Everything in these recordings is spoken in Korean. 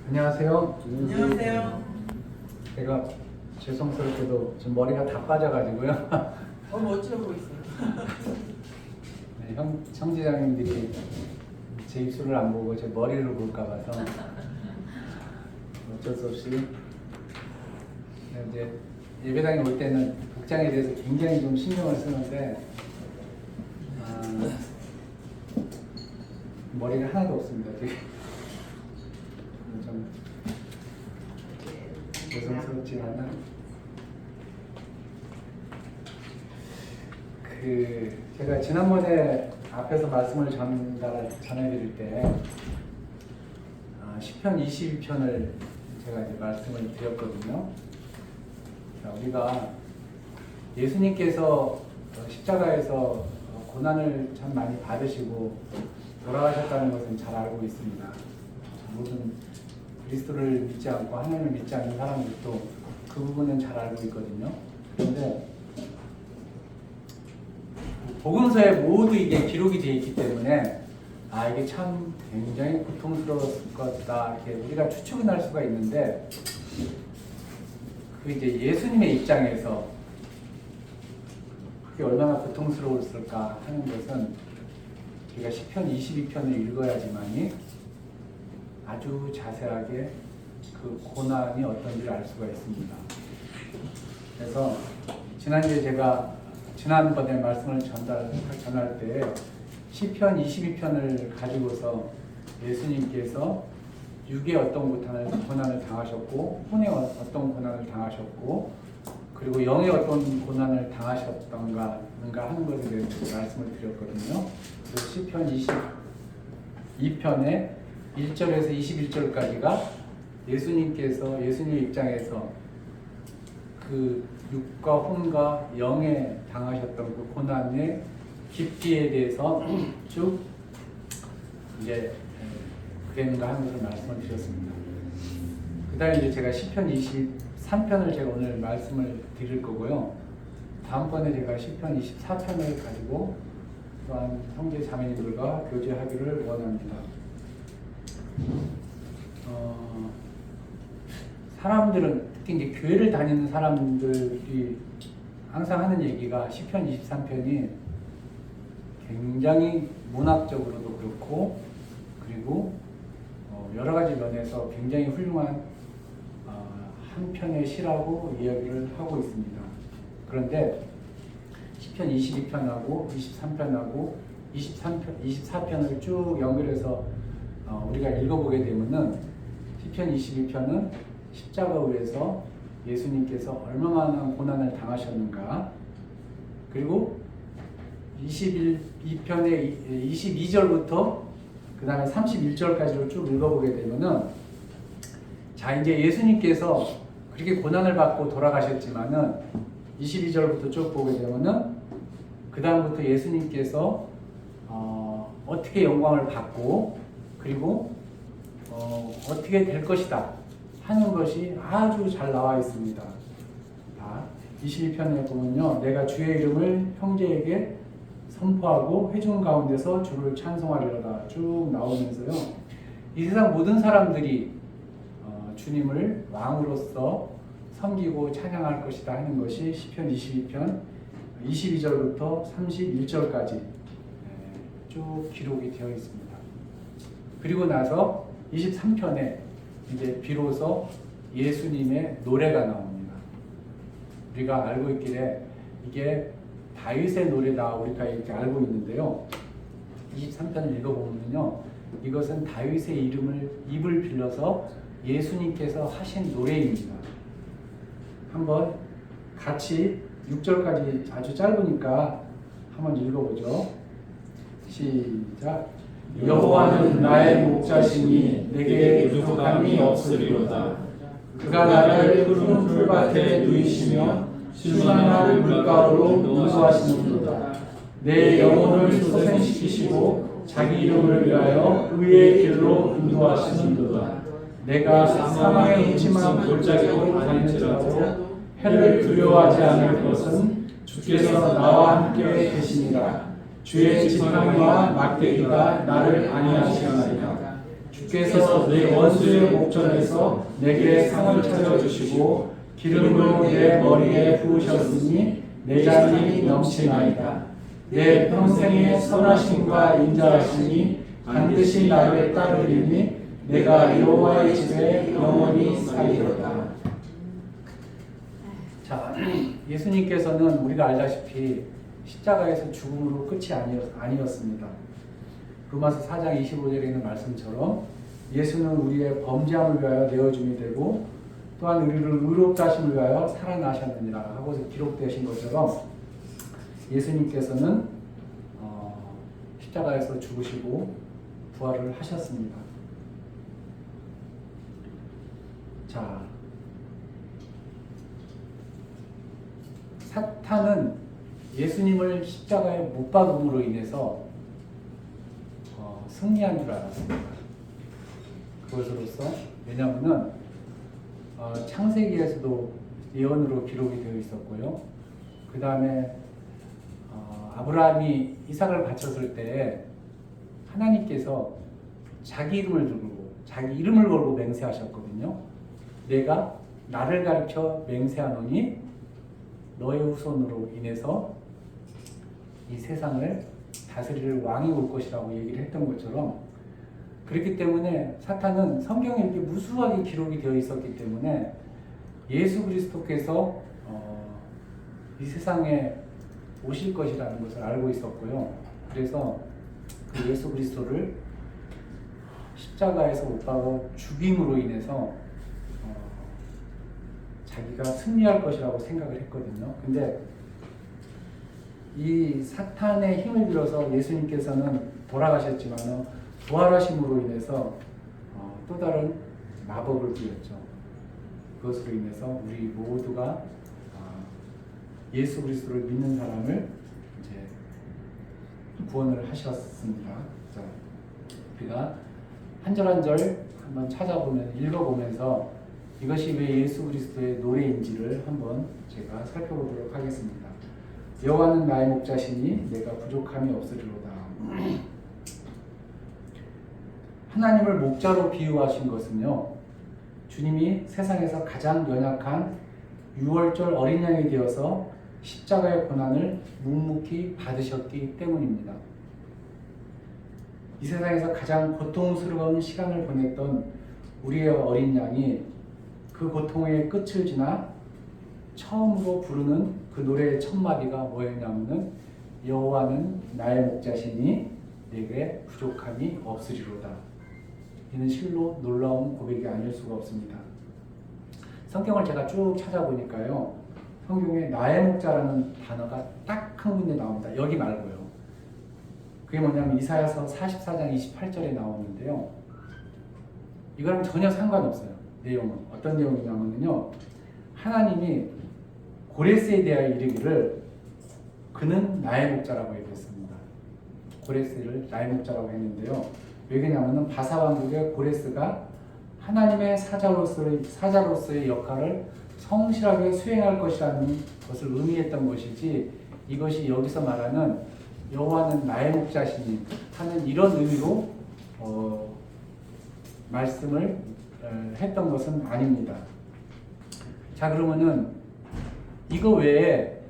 안녕하세요. 안녕하세요. 제가 죄송스럽게도 지금 머리가 다 빠져가지고요. 멋져 보이세요. 네, 형제자매님들이 제 입술을 안 보고 제 머리를 볼까 봐서 어쩔 수 없이 이제 예배당에 올 때는 복장에 대해서 굉장히 좀 신경을 쓰는데 머리가 하나도 없습니다. 되게 좀 죄송스럽지만은 제가 지난번에 앞에서 말씀을 전해드릴 때 시편 22편을 제가 이제 말씀을 드렸거든요. 우리가 예수님께서 십자가에서 고난을 참 많이 받으시고 돌아가셨다는 것은 잘 알고 있습니다. 모든 그리스도를 믿지 않고 하나님을 믿지 않는 사람들도 그 부분은 잘 알고 있거든요. 그런데 복음서에 모두 이게 기록이 되어 있기 때문에 이게 참 굉장히 고통스러웠을 것이다 이렇게 우리가 추측은 할 수가 있는데 그 이제 예수님의 입장에서 그게 얼마나 고통스러웠을까 하는 것은 우리가 시편 22편을 읽어야지만이 아주 자세하게 그 고난이 어떤지를 알 수가 있습니다. 그래서 지난주에 제가 지난번에 말씀을 전할 때 시편 22편을 가지고서 예수님께서 육의 어떤 고난을 당하셨고 혼의 어떤 고난을 당하셨고 그리고 영의 어떤 고난을 당하셨던가 하는 것에 대해서 말씀을 드렸거든요. 그래서 시편 22편의 1절에서 21절까지가 예수님의 입장에서 그 육과 혼과 영에 당하셨던 그 고난의 깊이에 대해서 쭉 이제 그랬는가 하는 것을 말씀을 드렸습니다. 그 다음에 이제 제가 시편 23편을 제가 오늘 말씀을 드릴 거고요. 다음번에 제가 시편 24편을 가지고 또한 형제 자매님들과 교제하기를 원합니다. 사람들은 특히 이제 교회를 다니는 사람들이 항상 하는 얘기가 시편 23편이 굉장히 문학적으로도 그렇고 그리고 여러 가지 면에서 굉장히 훌륭한 한 편의 시라고 이야기를 하고 있습니다. 그런데 시편 22편하고 23편하고 24편을 쭉 연결해서 우리가 읽어보게 되면은 시편 22편은 십자가 위에서 예수님께서 얼마나 고난을 당하셨는가 그리고 22편의 22절부터 그 다음에 31절까지로 쭉 읽어보게 되면은 자 이제 예수님께서 그렇게 고난을 받고 돌아가셨지만은 22절부터 쭉 보게 되면은 그 다음부터 예수님께서 어떻게 영광을 받고 그리고 어떻게 될 것이다 하는 것이 아주 잘 나와 있습니다. 22편에 보면요. 내가 주의 이름을 형제에게 선포하고 회중 가운데서 주를 찬송하리로다 쭉 나오면서요. 이 세상 모든 사람들이 주님을 왕으로서 섬기고 찬양할 것이다 하는 것이 시편 22편 22절부터 31절까지 쭉 기록이 되어 있습니다. 그리고 나서 23편에 이제 비로소 예수님의 노래가 나옵니다. 우리가 알고 있기에 이게 다윗의 노래다 우리가 이렇게 알고 있는데요. 23편을 읽어보면요. 이것은 다윗의 입을 빌려서 예수님께서 하신 노래입니다. 한번 같이 6절까지 아주 짧으니까 한번 읽어보죠. 시작. 여호와는 나의 목자시니 내게 부족함이 없으리로다. 그가 나를 푸른 풀밭에 누이시며 시원한 물가로 인도하시는도다. 내 영혼을 소생시키시고 자기 이름을 위하여 의의 길로 인도하시는도다. 내가 사망의 음침한 골짜기로 다닐지라도 해를 두려워하지 않을 것은 주께서 나와 함께 계시니라. 주의 지팡이와 막대기가 나를 안위하시나이다. 주께서 내 원수의 목전에서 내게 상을 차려주시고 기름으로 내 머리에 부으셨으니 내 잔이 넘치나이다. 내 평생의 선하심과 인자하심이 반드시 나를 따르리니 내가 여호와의 집에 영원히 살리로다. 자, 예수님께서는 우리가 알다시피 십자가에서 죽음으로 끝이 아니었습니다. 로마서 4장 25절에 있는 말씀처럼 예수는 우리의 범죄함을 위하여 내어줌이 되고 또한 우리를 의롭다 하심을 위하여 살아나셨느니라 하고서 기록되신 것처럼 예수님께서는 십자가에서 죽으시고 부활을 하셨습니다. 자, 사탄은 예수님을 십자가에 못 박음으로 인해서 승리한 줄 알았습니다. 그것으로서 왜냐하면 창세기에서도 예언으로 기록이 되어 있었고요. 그 다음에 아브라함이 이삭을 바쳤을 때 하나님께서 자기 이름을 걸고 맹세하셨거든요. 내가 나를 가리켜 맹세하노니 너의 후손으로 인해서 이 세상을 다스릴 왕이 올 것이라고 얘기를 했던 것처럼, 그렇기 때문에 사탄은 성경에 이렇게 무수하게 기록이 되어 있었기 때문에 예수 그리스도께서 이 세상에 오실 것이라는 것을 알고 있었고요. 그래서 그 예수 그리스도를 십자가에서 못 박아 죽임으로 인해서 자기가 승리할 것이라고 생각을 했거든요. 근데 이 사탄의 힘을 빌어서 예수님께서는 돌아가셨지만 부활하심으로 인해서 또 다른 마법을 부렸죠. 그것으로 인해서 우리 모두가 예수 그리스도를 믿는 사람을 이제 구원을 하셨습니다. 자, 우리가 한 절 한 절 한번 읽어보면서 이것이 왜 예수 그리스도의 노래인지를 한번 제가 살펴보도록 하겠습니다. 여호와는 나의 목자시니 내가 부족함이 없으리로다. 하나님을 목자로 비유하신 것은요, 주님이 세상에서 가장 연약한 유월절 어린 양이 되어서 십자가의 고난을 묵묵히 받으셨기 때문입니다. 이 세상에서 가장 고통스러운 시간을 보냈던 우리의 어린 양이 그 고통의 끝을 지나 처음으로 부르는 그 노래의 첫 마디가 뭐였냐면은 여호와는 나의 목자시니 내게 부족함이 없으리로다. 이는 실로 놀라운 고백이 아닐 수가 없습니다. 성경을 제가 쭉 찾아보니까요, 성경에 나의 목자라는 단어가 딱 한 군데 나옵니다. 여기 말고요. 그게 뭐냐면 이사야서 44장 28절에 나오는데요, 이거랑 전혀 상관없어요. 내용은 어떤 내용이냐면요, 하나님이 고레스에 대하여 이르기를 그는 나의 목자라고 얘기했습니다. 고레스를 나의 목자라고 했는데요, 왜냐하면 바사왕국의 고레스가 하나님의 사자로서의 역할을 성실하게 수행할 것이라는 것을 의미했던 것이지, 이것이 여기서 말하는 여호와는 나의 목자시니 하는 이런 의미로 말씀을 했던 것은 아닙니다. 자, 그러면은 이거 외에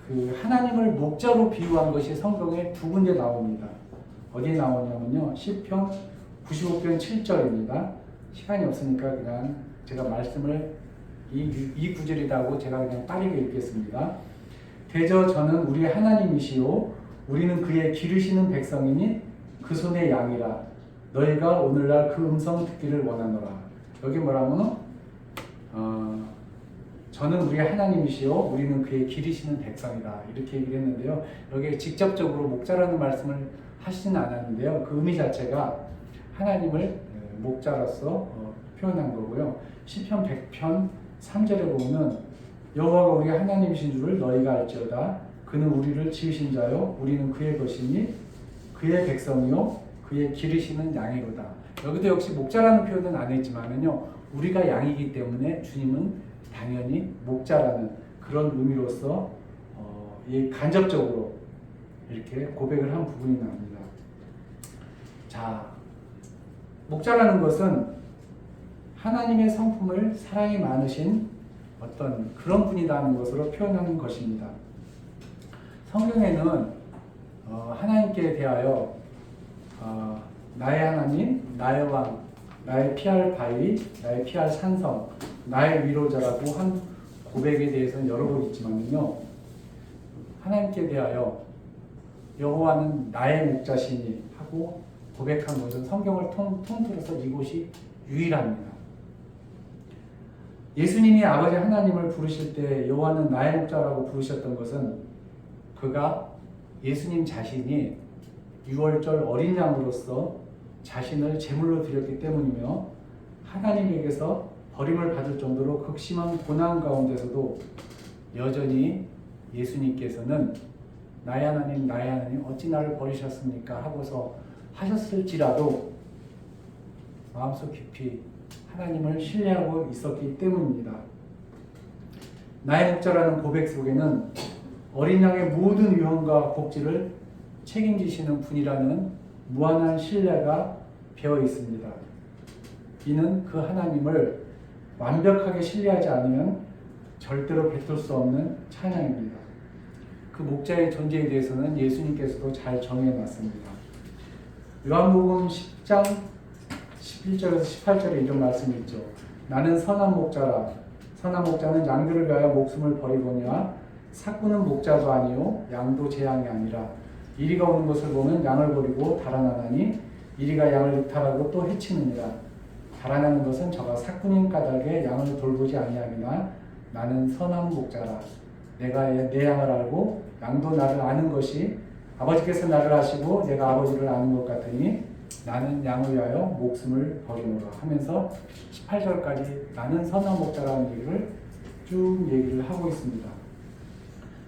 그 하나님을 목자로 비유한 것이 성경에 두 군데 나옵니다. 어디에 나오냐면요, 시편 95편 7절입니다. 시간이 없으니까 그냥 제가 말씀을 이 구절이라고 제가 그냥 빠르게 읽겠습니다. 대저 저는 우리의 하나님이시오 우리는 그의 기르시는 백성이니 그 손의 양이라 너희가 오늘날 그 음성 듣기를 원하노라. 여기 뭐라면 저는 우리의 하나님이시오 우리는 그의 기르시는 백성이다, 이렇게 얘기를 했는데요, 여기에 직접적으로 목자라는 말씀을 하시진 않았는데요, 그 의미 자체가 하나님을 목자로서 표현한 거고요. 시편 100편 3절에 보면 여호와가 우리 하나님이신 줄을 너희가 알지어다. 그는 우리를 지으신 자요 우리는 그의 것이니 그의 백성이요 그의 기르시는 양이로다. 여기도 역시 목자라는 표현은 안 했지만은요, 우리가 양이기 때문에 주님은 당연히 목자라는 그런 의미로서 간접적으로 이렇게 고백을 한 부분이 나옵니다. 자, 목자라는 것은 하나님의 성품을 사랑이 많으신 어떤 그런 분이라는 것으로 표현하는 것입니다. 성경에는 하나님께 대하여 나의 하나님, 나의 왕, 나의 피할 바위, 나의 피할 산성, 나의 위로자라고 한 고백에 대해서는 여러 번 있지만요, 하나님께 대하여 여호와는 나의 목자시니 하고 고백한 것은 성경을 통틀어서 이곳이 유일합니다. 예수님이 아버지 하나님을 부르실 때 여호와는 나의 목자라고 부르셨던 것은 그가 예수님 자신이 유월절 어린 양으로서 자신을 제물로 드렸기 때문이며 하나님에게서 버림을 받을 정도로 극심한 고난 가운데서도 여전히 예수님께서는 나의 하나님, 나의 하나님 어찌 나를 버리셨습니까? 하고서 하셨을지라도 마음속 깊이 하나님을 신뢰하고 있었기 때문입니다. 나의 목자라는 고백 속에는 어린 양의 모든 유형과 복지를 책임지시는 분이라는 무한한 신뢰가 배어 있습니다. 이는 그 하나님을 완벽하게 신뢰하지 않으면 절대로 뱉을 수 없는 찬양입니다. 그 목자의 존재에 대해서는 예수님께서도 잘 정해놨습니다. 요한복음 10장 11절에서 18절에 이런 말씀이 있죠. 나는 선한 목자라. 선한 목자는 양들을 위하여 목숨을 버리거니와 삭구는 목자도 아니요 양도 제 양이 아니라 이리가 오는 것을 보면 양을 버리고 달아나나니 이리가 양을 이탈하고 또 해치느니라. 달아나는 것은 저가 삭구님 까닭에 양을 돌보지 아니함이나 나는 선한 목자라. 내가 내 양을 알고 양도 나를 아는 것이 아버지께서 나를 아시고 내가 아버지를 아는 것 같으니 나는 양을 위하여 목숨을 버리노라 하면서 18절까지 나는 선한 목자라는 얘기를 쭉 얘기를 하고 있습니다.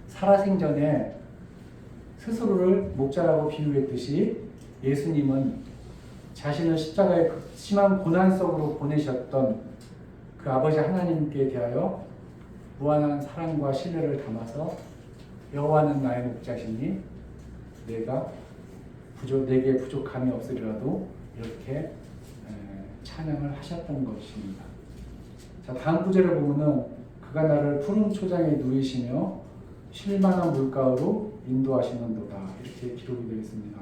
살아생전에 스스로를 목자라고 비유했듯이 예수님은 자신을 십자가의 심한 고난 속으로 보내셨던 그 아버지 하나님께 대하여 무한한 사랑과 신뢰를 담아서 여호와는 나의 목자시니 내게 부족함이 없으리라도 이렇게 찬양을 하셨던 것입니다. 자, 다음 구절을 보면은 그가 나를 푸른 초장에 누이시며 쉴만한 물가로 인도하시는도다 이렇게 기록이 되어 있습니다.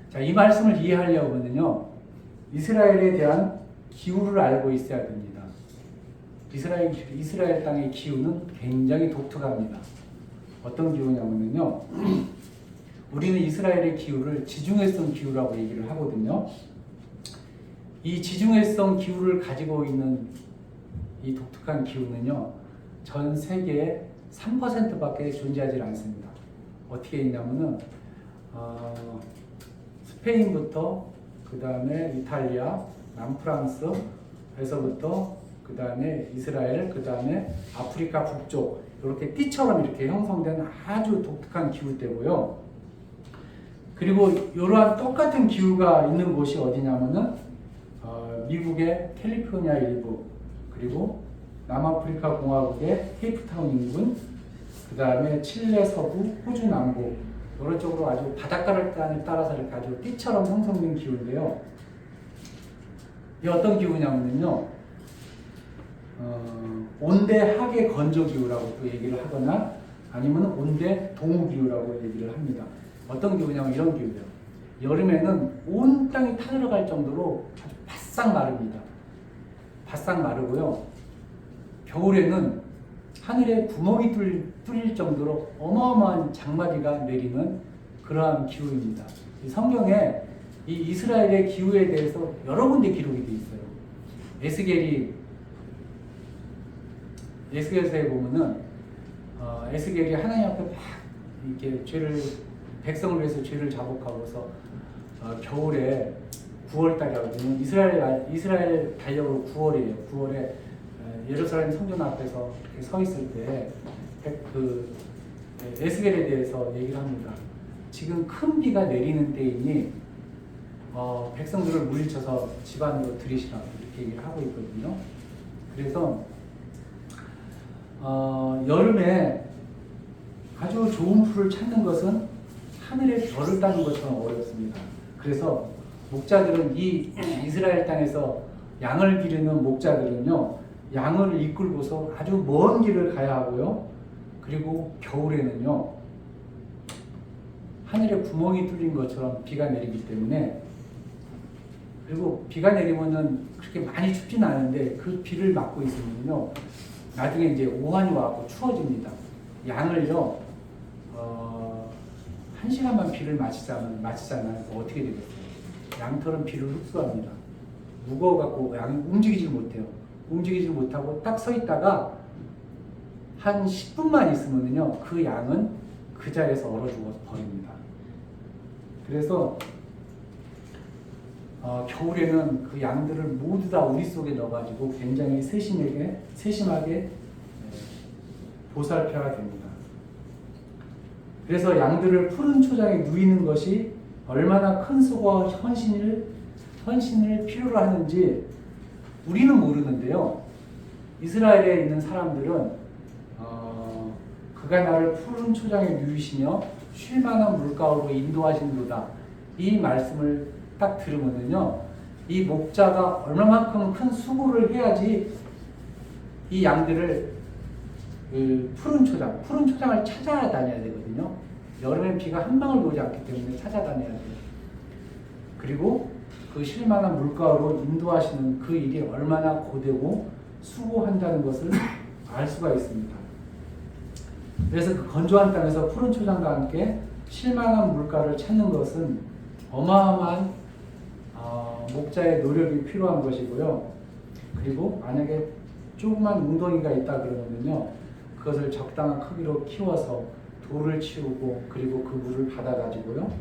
자, 이 말씀을 이해하려면요 이스라엘에 대한 기후를 알고 있어야 됩니다. 이스라엘 땅의 기후는 굉장히 독특합니다. 어떤 기후냐면요 우리는 이스라엘의 기후를 지중해성 기후라고 얘기를 하거든요. 이 지중해성 기후를 가지고 있는 이 독특한 기후는요 전 세계의 3%밖에 존재하지 않습니다. 어떻게 있냐면은 스페인부터 그 다음에 이탈리아, 남프랑스에서부터 그 다음에 이스라엘, 그 다음에 아프리카 북쪽 이렇게 띠처럼 이렇게 형성된 아주 독특한 기후대고요. 그리고 이러한 똑같은 기후가 있는 곳이 어디냐면은 미국의 캘리포니아 일부, 그리고 남아프리카 공화국의 케이프타운 인근, 그 다음에 칠레 서부, 호주 남부 이런 쪽으로 아주 바닷가를 따라서 이렇게 아주 띠처럼 형성된 기후인데요. 이 어떤 기후냐면요, 온대 하계 건조 기후라고 또 얘기를 하거나 아니면 온대 동우 기후라고 얘기를 합니다. 어떤 기후냐면 이런 기후예요. 여름에는 온 땅이 타들어갈 정도로 아주 바싹 마릅니다. 바싹 마르고요. 겨울에는 하늘에 구멍이 뚫릴 정도로 어마어마한 장마비가 내리는 그러한 기후입니다. 이 성경에 이 이스라엘의 기후에 대해서 여러 군데 기록이 되어 있어요. 에스겔서에 보면은 에스겔이 하나님 앞에 막 이렇게 백성을 위해서 죄를 자복하고서 겨울에 9월달이라고 이스라엘 달력으로 9월이에요. 9월에 예루살렘 성전 앞에서 이렇게 서 있을 때 에스겔에 대해서 얘기를 합니다. 지금 큰 비가 내리는 때이니 백성들을 물리쳐서 집 안으로 들이시라 이렇게 얘기를 하고 있거든요. 그래서 여름에 아주 좋은 풀을 찾는 것은 하늘에 별을 따는 것처럼 어렵습니다. 그래서 목자들은 이 이스라엘 땅에서 양을 기르는 목자들은요, 양을 이끌고서 아주 먼 길을 가야 하고요. 그리고 겨울에는요, 하늘에 구멍이 뚫린 것처럼 비가 내리기 때문에, 그리고 비가 내리면은 그렇게 많이 춥진 않은데 그 비를 맞고 있으면요, 나중에 이제 오한이 와서 추워집니다. 양을요, 1시간만 비를 맞히잖아요. 그럼 어떻게 되겠어요? 양털은 비를 흡수합니다. 무거워갖고 양이 움직이질 못해요. 움직이질 못하고 딱 서 있다가 한 10분만 있으면요, 그 양은 그 자리에서 얼어 죽어 버립니다. 그래서 겨울에는 그 양들을 모두 다 우리 속에 넣어가지고 굉장히 세심하게 보살펴야 됩니다. 그래서 양들을 푸른 초장에 누이는 것이 얼마나 큰 수고와 헌신을 필요로 하는지 우리는 모르는데요. 이스라엘에 있는 사람들은 그가 나를 푸른 초장에 누이시며 쉴 만한 물가로 인도하신도다. 이 말씀을 딱 들으면요, 이 목자가 얼마만큼 큰 수고를 해야지 이 양들을 푸른 초장을 찾아야 다녀야 되거든요. 여름엔 비가 한 방울 오지 않기 때문에 찾아다녀야 돼요. 그리고 그 쉴만한 물가로 인도하시는 그 일이 얼마나 고되고 수고한다는 것을 알 수가 있습니다. 그래서 그 건조한 땅에서 푸른 초장과 함께 쉴만한 물가를 찾는 것은 어마어마한 목자의 노력이 필요한 것이고요. 그리고 만약에 조그만 웅덩이가 있다 그러면요, 그것을 적당한 크기로 키워서 돌을 치우고, 그리고 그 물을 받아가지고요,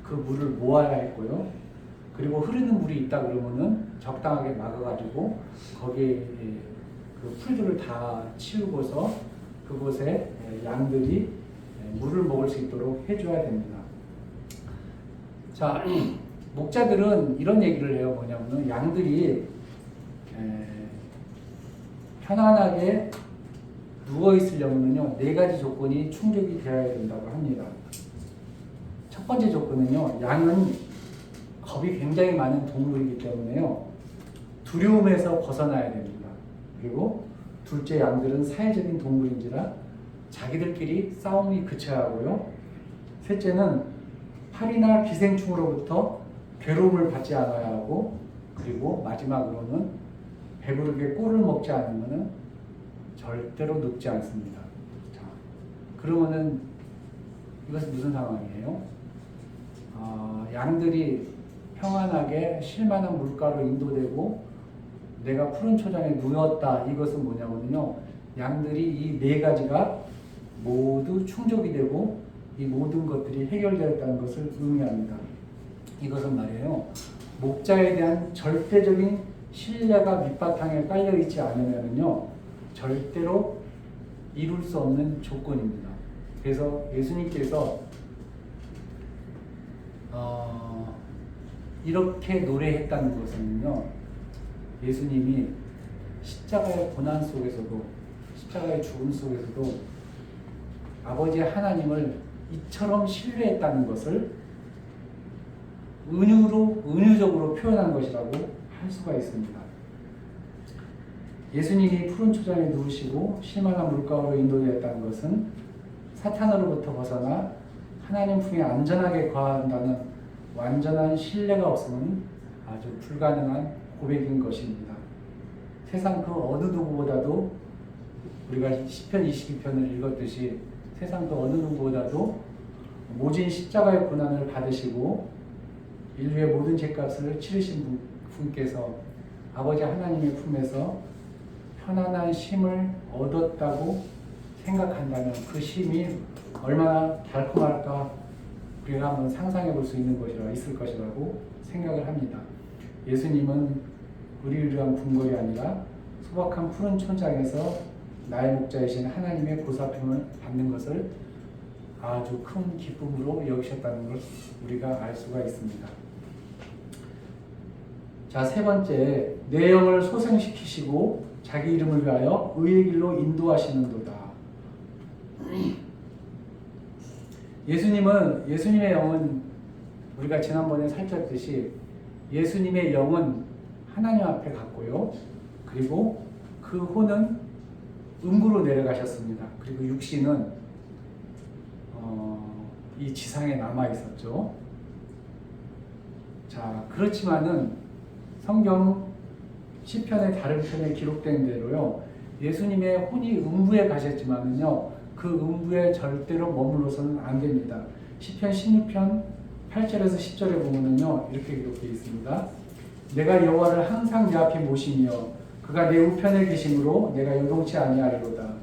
그 물을 모아야 했고요. 그리고 흐르는 물이 있다 그러면은 적당하게 막아가지고 거기에 그 풀들을 다 치우고서 그곳에 양들이 물을 먹을 수 있도록 해줘야 됩니다. 자, 목자들은 이런 얘기를 해요. 뭐냐면은 양들이 편안하게 누워 있으려면요, 4가지 조건이 충족이 되어야 된다고 합니다. 첫 번째 조건은요, 양은 겁이 굉장히 많은 동물이기 때문에요, 두려움에서 벗어나야 됩니다. 그리고 둘째, 양들은 사회적인 동물인지라 자기들끼리 싸움이 그쳐야 하고요. 셋째는 파리나 기생충으로부터 괴로움을 받지 않아야 하고, 그리고 마지막으로는 배부르게 꿀을 먹지 않으면 절대로 늙지 않습니다. 자, 그러면은 이것은 무슨 상황이에요? 양들이 평안하게 쉴만한 물가로 인도되고 내가 푸른 초장에 누웠다. 이것은 뭐냐면요, 양들이 이 4가지가 모두 충족이 되고 이 모든 것들이 해결되었다는 것을 의미합니다. 이것은 말이에요, 목자에 대한 절대적인 신뢰가 밑바탕에 깔려 있지 않으면요, 절대로 이룰 수 없는 조건입니다. 그래서 예수님께서 이렇게 노래했다는 것은요, 예수님이 십자가의 고난 속에서도, 십자가의 죽음 속에서도 아버지 하나님을 이처럼 신뢰했다는 것을 은유적으로 표현한 것이라고 할 수가 있습니다. 예수님이 푸른 초장에 누우시고 쉴만한 물가로 인도되었다는 것은 사탄으로부터 벗어나 하나님 품에 안전하게 거한다는 완전한 신뢰가 없으면 아주 불가능한 고백인 것입니다. 세상 그 어느 누구보다도, 우리가 시편 22편을 읽었듯이 세상 그 어느 누구보다도 모진 십자가의 고난을 받으시고 인류의 모든 죄값을 치르신 분께서 아버지 하나님의 품에서 편안한 쉼을 얻었다고 생각한다면 그 쉼이 얼마나 달콤할까 우리가 한번 상상해 볼 수 있을 것이라고 생각을 합니다. 예수님은 의리의리한 궁궐이 아니라 소박한 푸른 초장에서 나의 목자이신 하나님의 보살핌을 받는 것을 아주 큰 기쁨으로 여기셨다는 걸 우리가 알 수가 있습니다. 자, 3번째, 내 영을 소생시키시고 자기 이름을 위하여 의의 길로 인도하시는도다. 예수님의 영은 우리가 지난번에 살폈듯이 예수님의 영은 하나님 앞에 갔고요. 그리고 그 혼은 음부로 내려가셨습니다. 그리고 육신은 이 지상에 남아 있었죠. 자, 그렇지만은 성경 시편의 다른 편에 기록된 대로요. 예수님의 혼이 음부에 가셨지만은요. 그 음부에 절대로 머물러서는 안 됩니다. 시편 16편 8절에서 10절에 보면은요. 이렇게 기록되어 있습니다. 내가 여호와를 항상 내 앞에 모시며 그가 내 우편에 계심으로 내가 요동치 아니하리로다.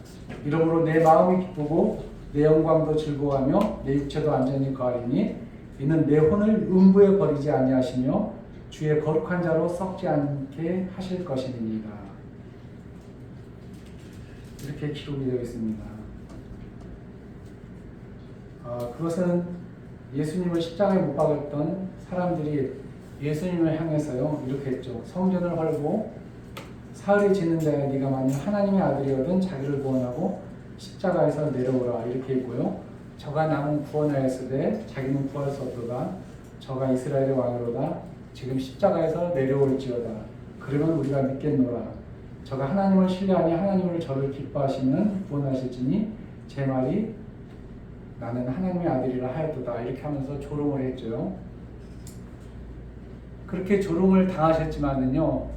이러므로 내 마음이 기쁘고 내 영광도 즐거워하며 내 육체도 안전히 거하리니 이는 내 혼을 음부에 버리지 아니하시며 주의 거룩한 자로 썩지 않게 하실 것이니이다. 이렇게 기록이 되어 있습니다. 그것은 예수님을 십자가에 못 박았던 사람들이 예수님을 향해서요 이렇게 했죠. 성전을 헐고 사흘이 지는 자야 네가 만일 하나님의 아들이거든 자기를 구원하고 십자가에서 내려오라 이렇게 했고요. 저가 남은 구원하였으되 자기는 구할 수 없도다. 저가 이스라엘의 왕이로다. 지금 십자가에서 내려올지어다. 그러면 우리가 믿겠노라. 저가 하나님을 신뢰하니 하나님을 저를 기뻐하시면 구원하실지니 제 말이 나는 하나님의 아들이라 하였도다. 이렇게 하면서 조롱을 했죠. 그렇게 조롱을 당하셨지만은요,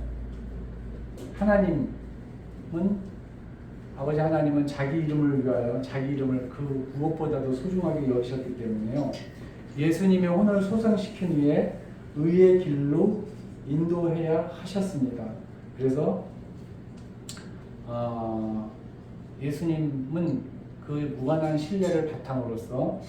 아버지 하나님은 자기 이름을 위하여 자기 이름을 그 무엇보다도 소중하게 여기셨기 때문에요. 예수님의 혼을 소생시킨 후에 의의 길로 인도해야 하셨습니다. 그래서 예수님은 그 무한한 신뢰를 바탕으로서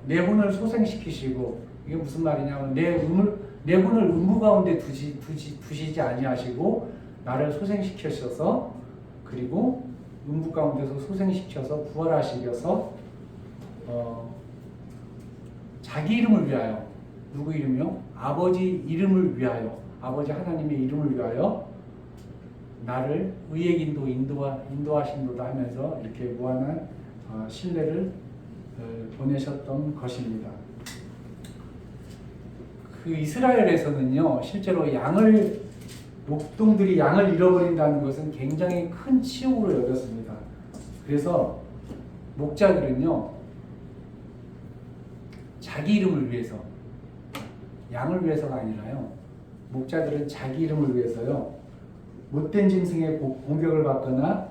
내 혼을 소생시키시고, 이게 무슨 말이냐면 내 혼을 음부 가운데 두시지 아니하시고 나를 소생시키셔서, 그리고 음부 가운데서 소생시켜서 부활하시려서 자기 이름을 위하여, 누구 이름이요? 아버지 이름을 위하여, 아버지 하나님의 이름을 위하여 나를 의의 길로 인도하신도다 하면서 이렇게 무한한 신뢰를 보내셨던 것입니다. 그 이스라엘에서는요, 실제로 목동들이 양을 잃어버린다는 것은 굉장히 큰 치욕으로 여겼습니다. 그래서 목자들은요, 자기 이름을 위해서, 양을 위해서가 아니라요, 목자들은 자기 이름을 위해서요, 못된 짐승의 공격을 받거나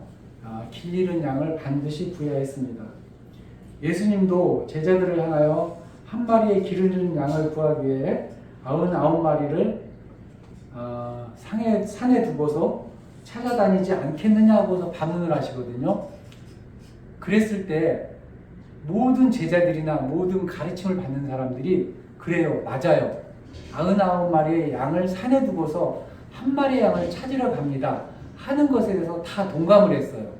길 잃은 양을 반드시 구해했습니다. 예수님도 제자들을 향하여 한 마리의 길 잃은 양을 구하기 위해 99마리를 산에 두고서 찾아다니지 않겠느냐고서 반문을 하시거든요. 그랬을 때 모든 제자들이나 모든 가르침을 받는 사람들이 그래요, 맞아요, 99마리의 양을 산에 두고서 한 마리의 양을 찾으러 갑니다 하는 것에 대해서 다 동감을 했어요.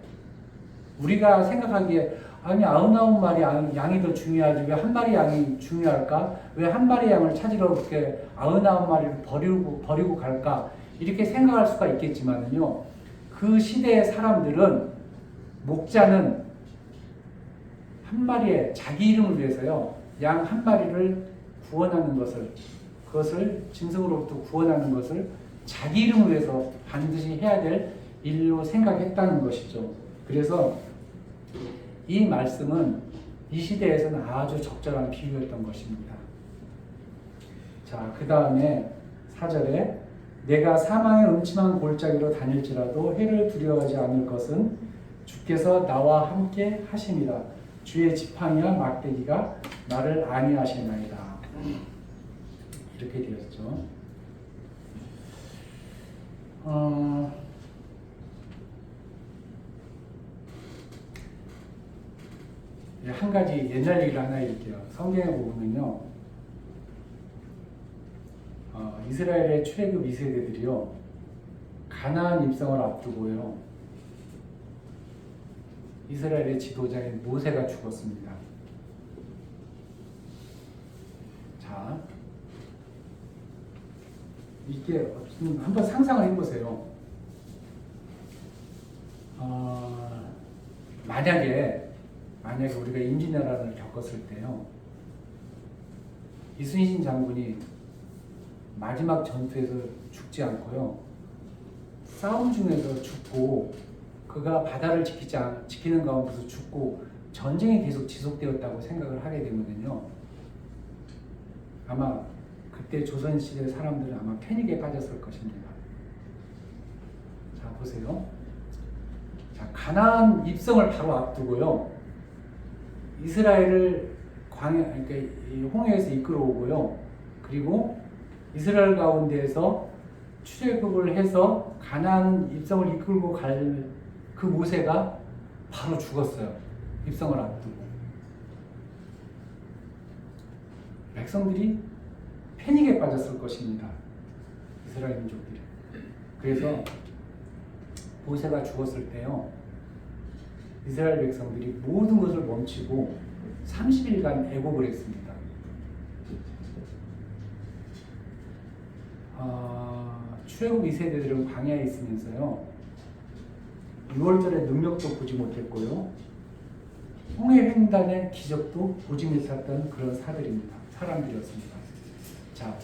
우리가 생각하기에 아니 99마리 양이 더 중요하지 왜 한 마리 양이 중요할까? 왜 한 마리 양을 찾으러 그렇게 99마리를 버리고 갈까? 이렇게 생각할 수가 있겠지만은요, 그 시대의 사람들은, 목자는 한 마리의 자기 이름을 위해서요, 양 한 마리를 구원하는 것을, 그것을 짐승으로부터 구원하는 것을 자기 이름을 위해서 반드시 해야 될 일로 생각했다는 것이죠. 그래서 이 말씀은 이 시대에서는 아주 적절한 비유였던 것입니다. 자, 그 다음에 4절에 내가 사망의 음침한 골짜기로 다닐지라도 해를 두려워하지 않을 것은 주께서 나와 함께 하심이라. 주의 지팡이와 막대기가 나를 안위하시나이다. 이렇게 되었죠. 한 가지 옛날 얘기를 하나 해줄게요. 성경에 보면요, 이스라엘의 출애굽 2세대들이요, 가나안 입성을 앞두고요, 이스라엘의 지도자인 모세가 죽었습니다. 자, 이게 한번 상상을 해보세요. 만약에 우리가 임진왜란을 겪었을 때요, 이순신 장군이 마지막 전투에서 죽지 않고요. 싸움 중에서 죽고 그가 바다를 지키는 가운데서 죽고 전쟁이 계속 지속되었다고 생각을 하게 되면요. 아마 그때 조선시대 사람들은 아마 패닉에 빠졌을 것입니다. 자, 보세요. 자, 가나안 입성을 바로 앞두고요. 이스라엘을 그러니까 이 홍해에서 이끌어오고요. 그리고 이스라엘 가운데에서 출애굽을 해서 가나안 입성을 이끌고 갈 그 모세가 바로 죽었어요. 입성을 앞두고. 백성들이 패닉에 빠졌을 것입니다. 이스라엘 민족들이. 그래서 모세가 죽었을 때요. 이스라엘 백성들이 모든 것을 멈추고 30일간 애곡을 했습니다. 출애굽 2세대들은 광야에 있으면서요. 6월절의 능력도 보지 못했고요. 홍해 횡단의 기적도 보지 못했던 그런 사람들이었습니다. 자,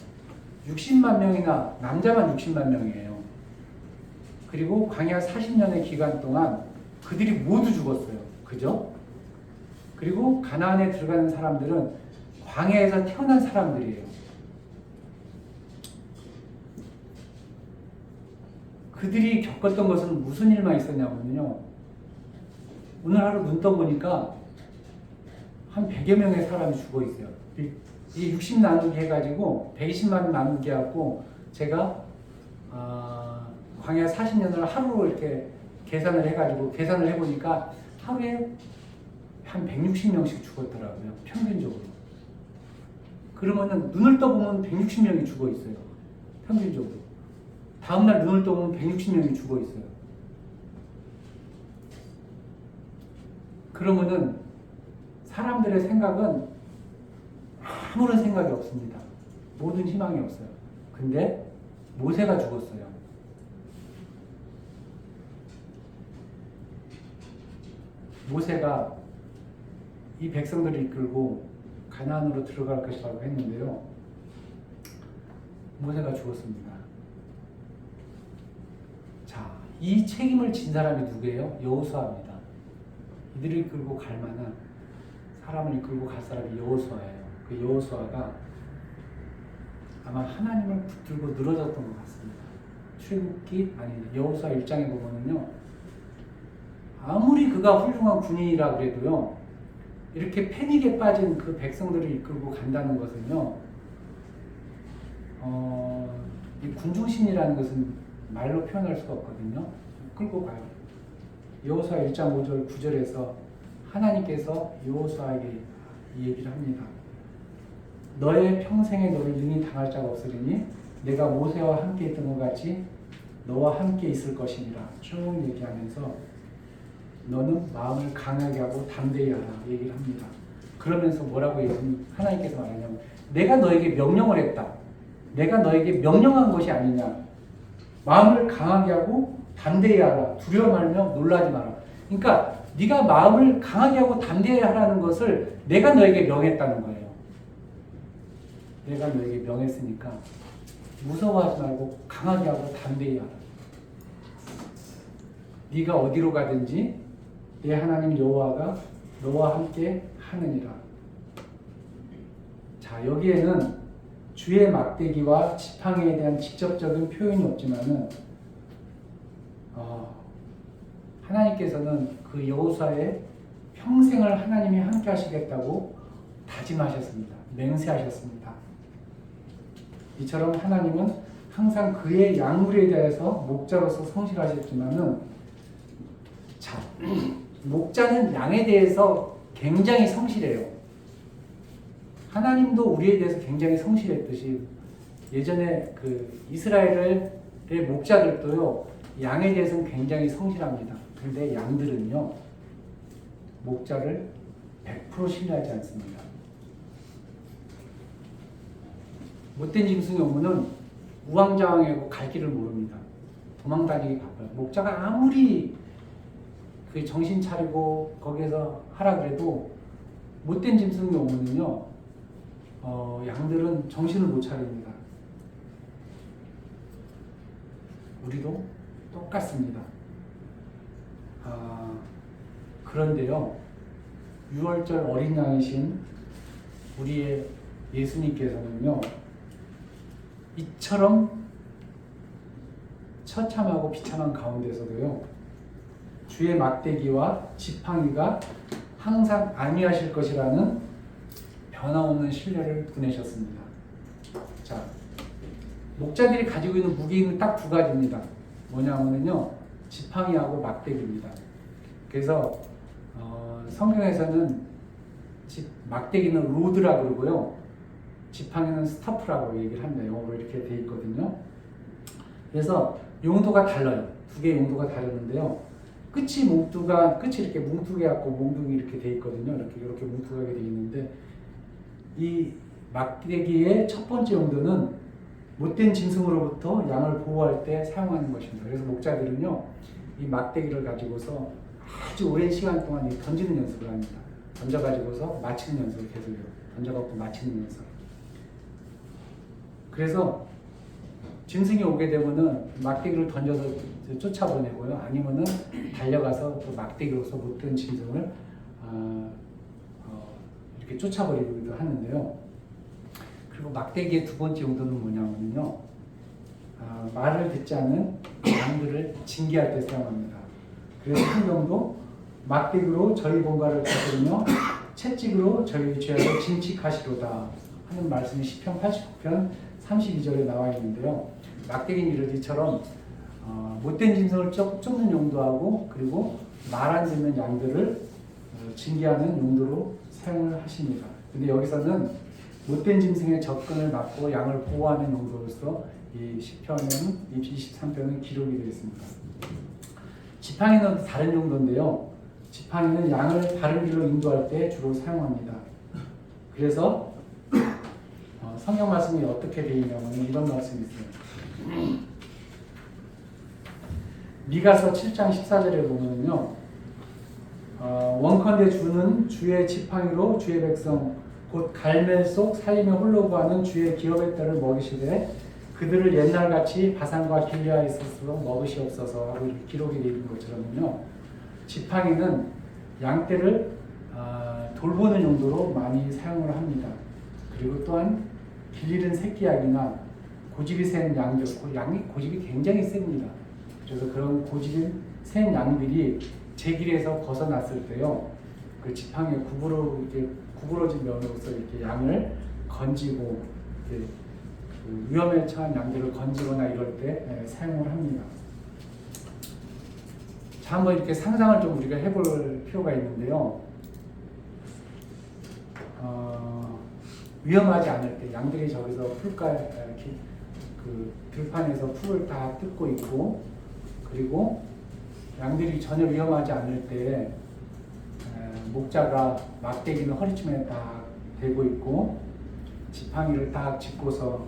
60만 명이나 남자만 60만 명이에요. 그리고 광야 40년의 기간 동안 그들이 모두 죽었어요. 그죠? 그리고 가나안에 들어가는 사람들은 광야에서 태어난 사람들이에요. 그들이 겪었던 것은 무슨 일만 있었냐면요. 오늘 하루 눈 떠보니까 한 100여 명의 사람이 죽어 있어요. 이 60 나누기 해가지고 120만 나누기 해갖고 제가 광야 40년을 하루로 이렇게 계산을 해보니까 하루에 한 160명씩 죽었더라고요. 평균적으로. 그러면은 눈을 떠보면 160명이 죽어 있어요. 평균적으로. 다음날 눈을 떠보면 160명이 죽어 있어요. 그러면은 사람들의 생각은 아무런 생각이 없습니다. 모든 희망이 없어요. 근데 모세가 죽었어요. 모세가 이 백성들을 이끌고 가나안으로 들어갈 것이라고 했는데요. 모세가 죽었습니다. 자, 이 책임을 진 사람이 누구예요? 여호수아입니다. 이들을 이끌고 갈 만한 사람을 이끌고 갈 사람이 여호수아예요. 그 여호수아가 아마 하나님을 붙들고 늘어졌던 것 같습니다. 출애굽기 여호수아 1장에 보면은요. 아무리 그가 훌륭한 군인이라 그래도요. 이렇게 패닉에 빠진 그 백성들을 이끌고 간다는 것은요. 이 군중심이라는 것은 말로 표현할 수가 없거든요. 끌고 가요. 여호수아 1장 5절 9절에서 하나님께서 여호수아에게 이 얘기를 합니다. 너의 평생에 너를 능히 당할 자가 없으리니 내가 모세와 함께 있던 것 같이 너와 함께 있을 것이니라. 쭉 얘기하면서 너는 마음을 강하게 하고 담대히 하라 얘기를 합니다. 그러면서 뭐라고 하나님께서 말하냐면 내가 너에게 명령을 했다. 내가 너에게 명령한 것이 아니냐. 마음을 강하게 하고 담대히 하라. 두려워 말며 놀라지 마라. 그러니까 네가 마음을 강하게 하고 담대히 하라는 것을 내가 너에게 명했다는 거예요. 내가 너에게 명했으니까 무서워하지 말고 강하게 하고 담대히 하라. 네가 어디로 가든지 내 하나님 여호와가 너와 함께 하느니라. 자, 여기에는 주의 막대기와 지팡이에 대한 직접적인 표현이 없지만은 하나님께서는 그 여호수아의 평생을 하나님이 함께 하시겠다고 다짐하셨습니다. 맹세하셨습니다. 이처럼 하나님은 항상 그의 양물에 대해서 목자로서 성실하셨지만은 자, 목자는 양에 대해서 굉장히 성실해요. 하나님도 우리에 대해서 굉장히 성실했듯이 예전에 그 이스라엘의 목자들도요 양에 대해서는 굉장히 성실합니다. 근데 양들은요 목자를 100% 신뢰하지 않습니다. 못된 짐승이 오면은 우왕좌왕하고 갈 길을 모릅니다. 도망다니기 바빠요. 목자가 아무리 그 정신 차리고 거기에서 하라 그래도 못된 짐승이 오면은요 양들은 정신을 못 차립니다. 우리도 똑같습니다. 그런데요, 6월절 어린 양이신 우리의 예수님께서는요, 이처럼 처참하고 비참한 가운데서도요, 주의 막대기와 지팡이가 항상 안위하실 것이라는 변함없는 신뢰를 보내셨습니다. 자, 목자들이 가지고 있는 무기는 딱 두 가지입니다. 뭐냐면요, 지팡이하고 막대기입니다. 그래서 성경에서는 막대기는 로드라고 그러고요, 지팡이는 스타프라고 얘기를 합니다. 영어로 이렇게 돼 있거든요. 그래서 용도가 달라요. 두 개의 용도가 다르는데요. 끝이 이렇게 뭉툭해 갖고 몽둥이 이렇게 돼 있거든요. 이렇게 뭉툭하게 돼 있는데, 이 막대기의 첫 번째 용도는 못된 짐승으로부터 양을 보호할 때 사용하는 것입니다. 그래서 목자들은요, 이 막대기를 가지고서 아주 오랜 시간 동안 던지는 연습을 합니다. 던져가지고서 맞히는 연습을 계속해요. 던져갖고 맞히는 연습. 그래서 짐승이 오게 되면은 막대기를 던져서 쫓아보내고요. 아니면은 달려가서 그 막대기로서 못된 짐승을 이렇게 쫓아버리기도 하는데요. 그리고 막대기의 두 번째 용도는 뭐냐면요, 말을 듣지 않는 양들을 징계할 때 사용합니다. 그래서 성경도 막대기로 저희 본가를 다스리며 채찍으로 저희 죄를 징칙하시로다 하는 말씀이 시편 89편 32절에 나와 있는데요. 막대기는 이러지처럼 못된 짐승을 쫓는 용도하고, 그리고 말 안 듣는 양들을 징계하는 용도로 사용을 하십니다. 근데 여기서는 못된 짐승의 접근을 막고 양을 보호하는 용도로서 이 시편은 23편은 기록이 되어 있습니다. 지팡이는 다른 용도인데요. 지팡이는 양을 바른 길로 인도할 때 주로 사용합니다. 그래서 성경 말씀이 어떻게 되어 있냐면 이런 말씀이 있어요. 미가서 7장 14절에 보면요, 원컨대 주는 주의 지팡이로 주의 백성 곧 갈멜 속 살림에 홀로 구하는 주의 기업의 딸을 먹이시되 그들을 옛날같이 바산과 길리아에 있을수록 먹으시옵소서 하고 이렇게 기록이 되어 있는 것처럼요, 지팡이는 양떼를 돌보는 용도로 많이 사용을 합니다. 그리고 또한 길잃은 새끼양이나 고집이 센 양들, 고집이 굉장히 셉니다. 그래서 그런 고집이 센 양들이 제 길에서 벗어났을 때요, 그 지팡이에 구부러진 면으로서 이렇게 양을 건지고, 이렇게 그 위험에 처한 양들을 건지거나 이럴 때 사용을 합니다. 자, 한번 이렇게 상상을 좀 우리가 해볼 필요가 있는데요. 위험하지 않을 때 양들이 저기서 그 들판에서 풀을 다 뜯고 있고, 그리고 양들이 전혀 위험하지 않을 때 목자가 막대기는 허리춤에 딱 대고 있고 지팡이를 딱 짚고서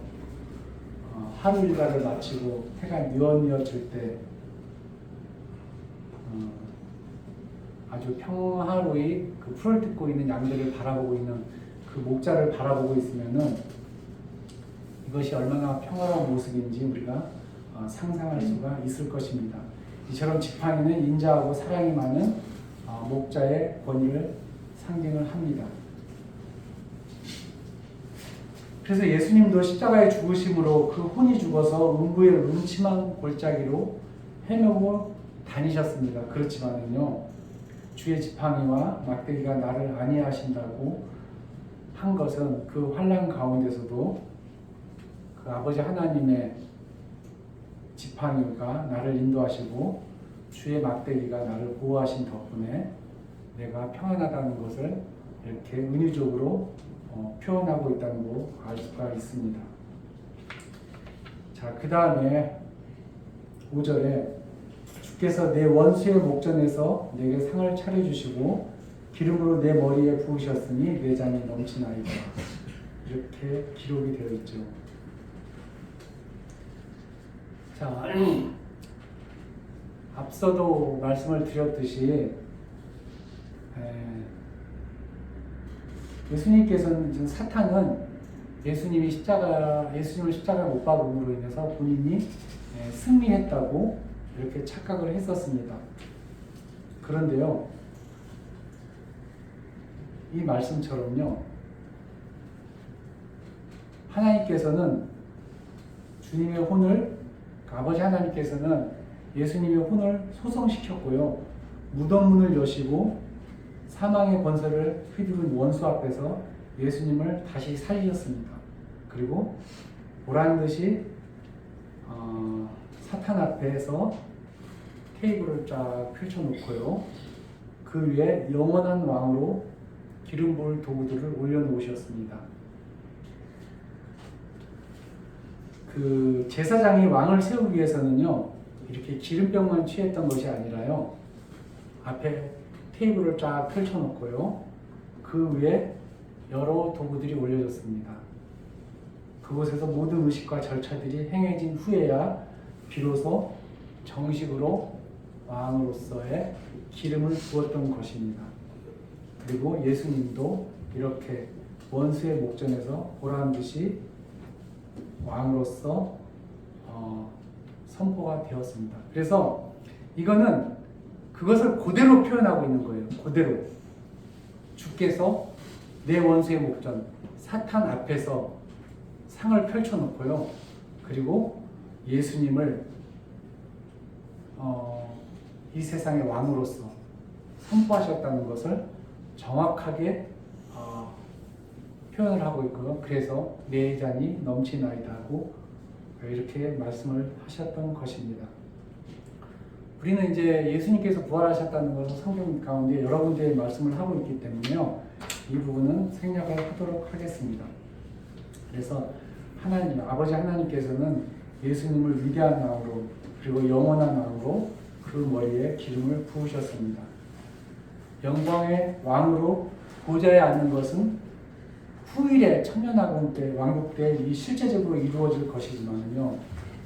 하루 일과를 마치고 해가 뉘어질 때 아주 평화로이 그 풀을 뜯고 있는 양들을 바라보고 있는 그 목자를 바라보고 있으면은 이것이 얼마나 평화로운 모습인지 우리가 상상할 수가 있을 것입니다. 이처럼 지팡이는 인자하고 사랑이 많은 목자의 권위를 상징을 합니다. 그래서 예수님도 십자가의 죽으심으로 그 혼이 죽어서 음부의 음침한 골짜기로 헤매고 다니셨습니다. 그렇지만은요, 주의 지팡이와 막대기가 나를 안위하신다고 한 것은 그 환난 가운데서도 그 아버지 하나님의 지팡이가 나를 인도하시고 주의 막대기가 나를 보호하신 덕분에 내가 평안하다는 것을 이렇게 은유적으로 표현하고 있다는 거 알 수가 있습니다. 자, 그 다음에 5절에 주께서 내 원수의 목전에서 내게 상을 차려주시고 기름으로 내 머리에 부으셨으니 내 잔이 넘치나이다. 이렇게 기록이 되어 있죠. 자, 앞서도 말씀을 드렸듯이 예수님께서는 지금 사탄은 예수님을 십자가에 못 박음으로 인해서 본인이 승리했다고 이렇게 착각을 했었습니다. 그런데요, 이 말씀처럼요, 하나님께서는 주님의 혼을, 아버지 하나님께서는 예수님의 혼을 소성시켰고요, 무덤문을 여시고 사망의 권세를 휘두른 원수 앞에서 예수님을 다시 살리셨습니다. 그리고 보란 듯이 사탄 앞에서 테이블을 쫙 펼쳐놓고요, 그 위에 영원한 왕으로 기름 부을 도구들을 올려놓으셨습니다. 그 제사장이 왕을 세우기 위해서는요, 이렇게 기름병만 취했던 것이 아니라요, 앞에 테이블을 쫙 펼쳐놓고요, 그 위에 여러 도구들이 올려졌습니다. 그곳에서 모든 의식과 절차들이 행해진 후에야 비로소 정식으로 왕으로서의 기름을 부었던 것입니다. 그리고 예수님도 이렇게 원수의 목전에서 보란 듯이 왕으로서 선포가 되었습니다. 그래서 이거는 그것을 그대로 표현하고 있는 거예요. 그대로 주께서 내 원수의 목전 사탄 앞에서 상을 펼쳐놓고요, 그리고 예수님을 이 세상의 왕으로서 선포하셨다는 것을 정확하게 표현을 하고 있고요. 그래서 내 잔이 넘치나이다 하고 이렇게 말씀을 하셨던 것입니다. 우리는 이제 예수님께서 부활하셨다는 것을 성경 가운데 여러 군데에 말씀을 하고 있기 때문에요, 이 부분은 생략을 하도록 하겠습니다. 그래서 하나님, 아버지 하나님께서는 예수님을 위대한 왕으로 그리고 영원한 왕으로 그 머리에 기름을 부으셨습니다. 영광의 왕으로 보좌에 앉는 것은 후일에 천년왕국 때, 왕국 때 이 실제적으로 이루어질 것이지만요,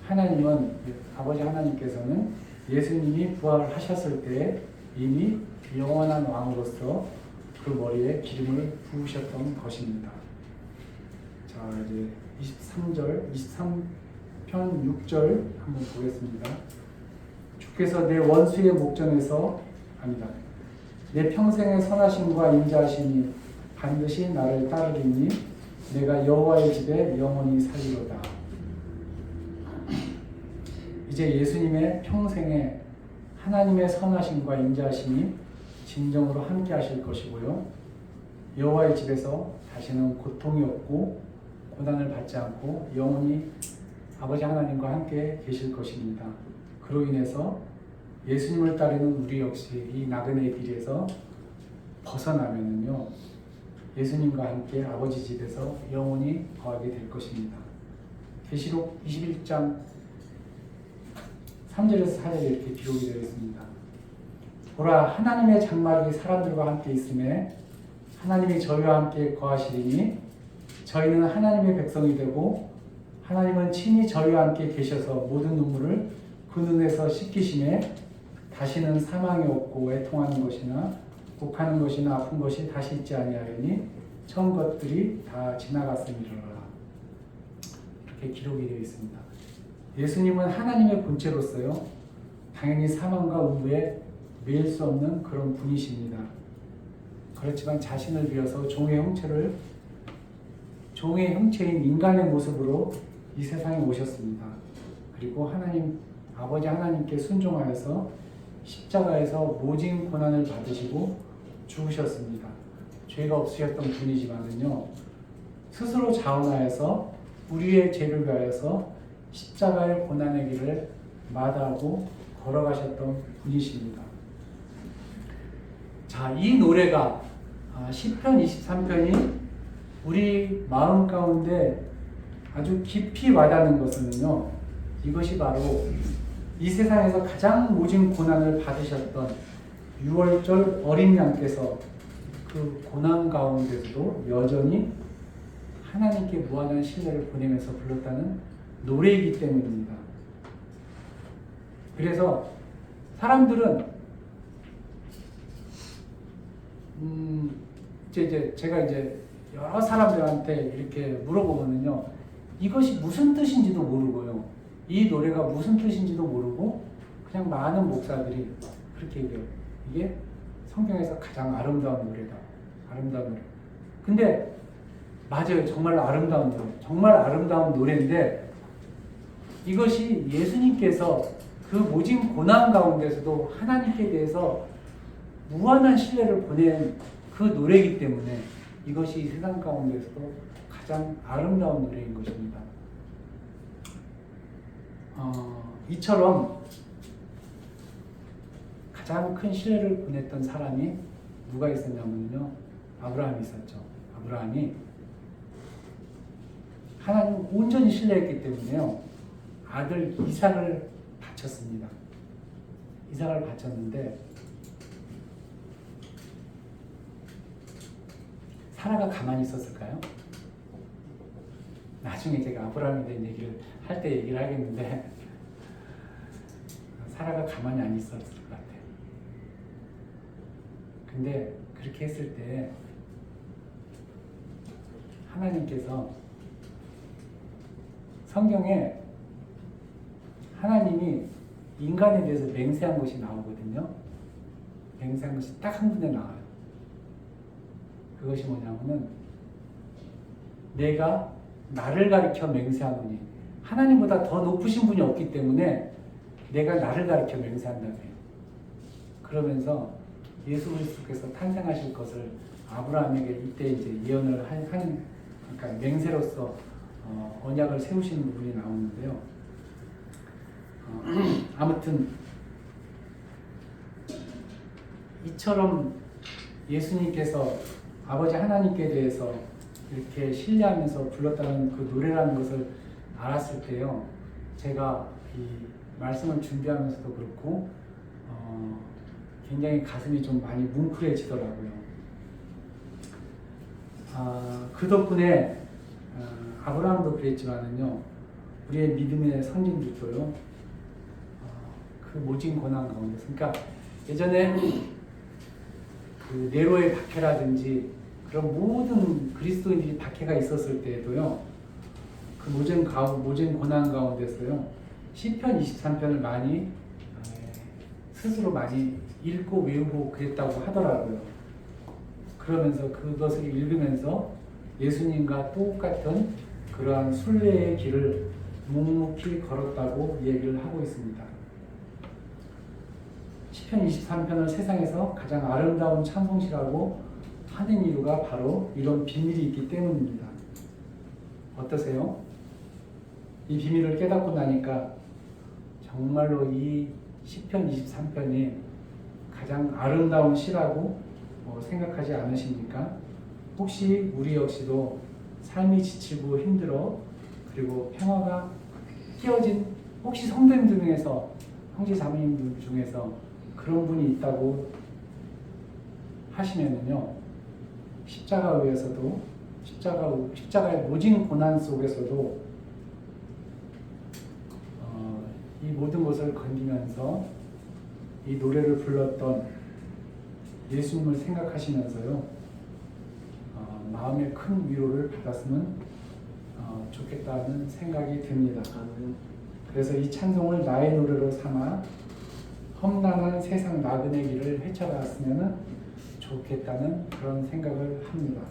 하나님은, 아버지 하나님께서는 예수님이 부활하셨을 때 이미 영원한 왕으로서 그 머리에 기름을 부으셨던 것입니다. 자, 이제 23편 6절 한번 보겠습니다. 주께서 내 원수의 목전에서, 아니다, 내 평생의 선하심과 인자하심이 반드시 나를 따르리니 내가 여호와의 집에 영원히 살리로다. 이제 예수님의 평생에 하나님의 선하심과 인자하심이 진정으로 함께 하실 것이고요, 여호와의 집에서 다시는 고통이 없고 고난을 받지 않고 영원히 아버지 하나님과 함께 계실 것입니다. 그로 인해서 예수님을 따르는 우리 역시 이 나그네의 길에서 벗어나면은요, 예수님과 함께 아버지 집에서 영원히 거하게 될 것입니다. 계시록 21장 3절에서 4절에 이렇게 기록이 되어 있습니다. 보라, 하나님의 장막이 사람들과 함께 있음에 하나님이 저희와 함께 거하시리니 저희는 하나님의 백성이 되고 하나님은 친히 저희와 함께 계셔서 모든 눈물을 그 눈에서 씻기심에 다시는 사망이 없고 애통하는 것이나 곡하는 것이나 아픈 것이 다시 있지 아니하리니 처음 것들이 다 지나갔음이로라. 이렇게 기록이 되어 있습니다. 예수님은 하나님의 본체로서요, 당연히 사망과 우에 매일 수 없는 그런 분이십니다. 그렇지만 자신을 비워서 종의 형체인 인간의 모습으로 이 세상에 오셨습니다. 그리고 하나님, 아버지 하나님께 순종하여서 십자가에서 모진 고난을 받으시고 죽으셨습니다. 죄가 없으셨던 분이지만은요, 스스로 자원하여서 우리의 죄를 위하여서 십자가의 고난의 길을 마다하고 걸어가셨던 분이십니다. 자, 이 노래가 시편 23편이 우리 마음 가운데 아주 깊이 와닿는 것은요, 이것이 바로 이 세상에서 가장 모진 고난을 받으셨던 6월절 어린 양께서 그 고난 가운데서도 여전히 하나님께 무한한 신뢰를 보내면서 불렀다는 노래이기 때문입니다. 그래서 사람들은 제가 여러 사람들한테 이렇게 물어보면요, 이것이 무슨 뜻인지도 모르고요, 이 노래가 무슨 뜻인지도 모르고 그냥 많은 목사들이 그렇게 얘기해요. 이게 성경에서 가장 아름다운 노래다. 아름다운 노래. 근데 맞아요. 정말 아름다운 노래. 정말 아름다운 노래인데 이것이 예수님께서 그 모진 고난 가운데서도 하나님께 대해서 무한한 신뢰를 보낸 그 노래이기 때문에 이것이 세상 가운데서도 가장 아름다운 노래인 것입니다. 이처럼 가장 큰 신뢰를 보냈던 사람이 누가 있었냐면요, 아브라함이 있었죠. 아브라함이 하나님 온전히 신뢰했기 때문에요, 아들 이삭을 바쳤습니다. 이삭을 바쳤는데 사라가 가만히 있었을까요? 나중에 제가 아브라함에 대한 얘기를 할 때 얘기를 하겠는데 사라가 가만히 안 있었을 것 같아요. 근데 그렇게 했을 때 하나님께서 성경에 하나님이 인간에 대해서 맹세한 것이 나오거든요. 맹세한 것이 딱 한 군데 나와요. 그것이 뭐냐면은 내가 나를 가리켜 맹세하노니, 하나님보다 더 높으신 분이 없기 때문에 내가 나를 가리켜 맹세한다고 해요. 그러면서 예수 그리스도께서 탄생하실 것을 아브라함에게 이때 이제 예언을 한 그러니까 맹세로서 언약을 세우시는 부분이 나오는데요. 아무튼 이처럼 예수님께서 아버지 하나님께 대해서 이렇게 신뢰하면서 불렀다는 그 노래라는 것을 알았을 때요, 제가 이 말씀을 준비하면서도 그렇고 굉장히 가슴이 좀 많이 뭉클해지더라고요. 그 덕분에 아브라함도 그랬지만은요, 우리의 믿음의 선진들도요, 그 모진 고난 가운데서, 그러니까 예전에 그 네로의 박해라든지 그런 모든 그리스도인들이 박해가 있었을 때에도요, 그 모진 고난 가운데서요, 시편 23편을 많이 스스로 많이 읽고 외우고 그랬다고 하더라고요. 그러면서 그것을 읽으면서 예수님과 똑같은 그러한 순례의 길을 묵묵히 걸었다고 얘기를 하고 있습니다. 시편 23편을 세상에서 가장 아름다운 찬송시라고 하는 이유가 바로 이런 비밀이 있기 때문입니다. 어떠세요? 이 비밀을 깨닫고 나니까 정말로 이 시편 23편이 가장 아름다운 시라고 생각하지 않으십니까? 혹시 우리 역시도 삶이 지치고 힘들어, 그리고 평화가 깨어진 혹시 성도님들 중에서, 형제 자매님들 중에서 그런 분이 있다고 하시면은요, 십자가 위에서도 십자가의 모진 고난 속에서도 이 모든 것을 건지면서 이 노래를 불렀던 예수님을 생각하시면서요, 마음의 큰 위로를 받았으면 좋겠다는 생각이 듭니다. 그래서 이 찬송을 나의 노래로 삼아 험난한 세상 나그네 길을 헤쳐갔으면 좋겠다는 그런 생각을 합니다.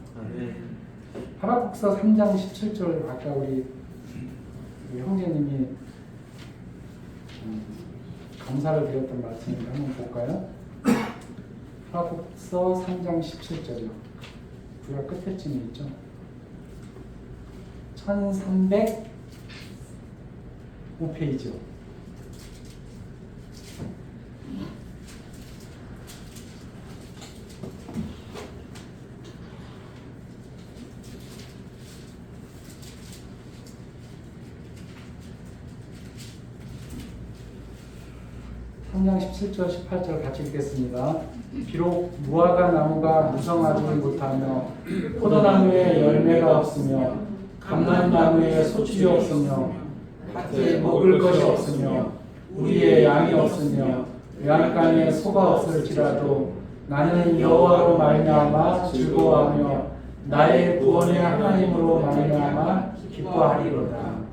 하박국서 3장 17절, 아까 우리 형제님이 감사를 드렸던 말씀인데 한번 볼까요? 하박국서 3장 17절이요. 구약 끝에쯤에 있죠. 1305페이지요. (3장 17절 18절) 같이 읽겠습니다. 비록 무화과 나무가 무성하지 못하며 포도나무에 열매가 없으며 감람나무에 소출이 없으며 밭에 먹을 것이 없으며 우리의 양이 없으며 외양간에 소가 없을지라도 나는 여호와로 말미암아 즐거워하며 나의 구원의 하나님으로 말미암아 기뻐하리로다.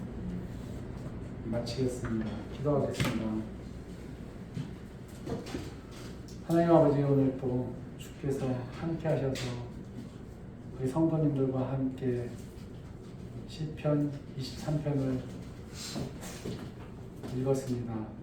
마치겠습니다. 기도하겠습니다. 하나님 아버지, 오늘 또 주께서 함께 하셔서 우리 성도님들과 함께 시편 23편을 읽었습니다.